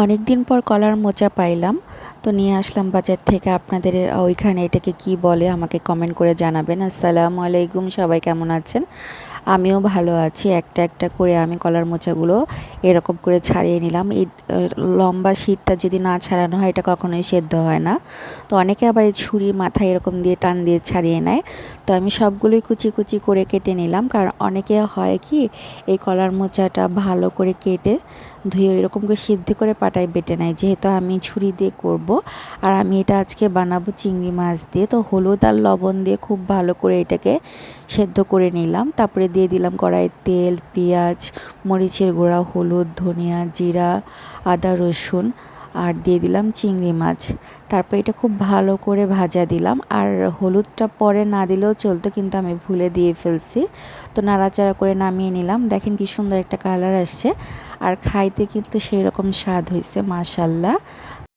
অনেক দিন পর কলার মোচা পাইলাম, তো নিয়ে আসলাম বাজার থেকে। আপনাদের ওইখানে এটাকে কি বলে আমাকে কমেন্ট করে জানাবেন। আসসালামু আলাইকুম, সবাই কেমন আছেন? আমিও ভালো আছি। একটা একটা করে আমি কলার মোচাগুলো এরকম করে ছাড়িয়ে নিলাম। এই লম্বা শিটটা যদি না ছাড়ানো হয় এটা কখনোই সেদ্ধ হয় না। তো অনেকে আবার এই ছুরির মাথায় এরকম দিয়ে টান দিয়ে ছাড়িয়ে নেয়। তো আমি সবগুলোই কুচি কুচি করে কেটে নিলাম, কারণ অনেকে হয় কি এই কলার মোচাটা ভালো করে কেটে ধুয়ে এরকম করে সিদ্ধ করে পাটায় বেটে নেয়। যেহেতু আমি ছুরি দিয়ে করব, আর আমি এটা আজকে বানাবো চিংড়ি মাছ দিয়ে, তো হলুদ আর লবণ দিয়ে খুব ভালো করে এটাকে সেদ্ধ করে নিলাম। তারপরে দিয়ে দিলাম কড়াইয়ে তেল, পেঁয়াজ, মরিচের গুঁড়া, হলুদ, ধনিয়া, জিরা, আদা, রসুন, আর দিয়ে দিলাম চিংড়ি মাছ। তারপর এটা খুব ভালো করে ভাজা দিলাম। আর হলুদটা পরে না দিলেও চলতো, কিন্তু আমি ভুলে দিয়ে ফেলছি। তো নাড়াচাড়া করে নামিয়ে নিলাম। দেখেন কি সুন্দর একটা কালার আসছে, আর খাইতে কিন্তু সেই রকম স্বাদ হয়েছে, মাশাল্লাহ।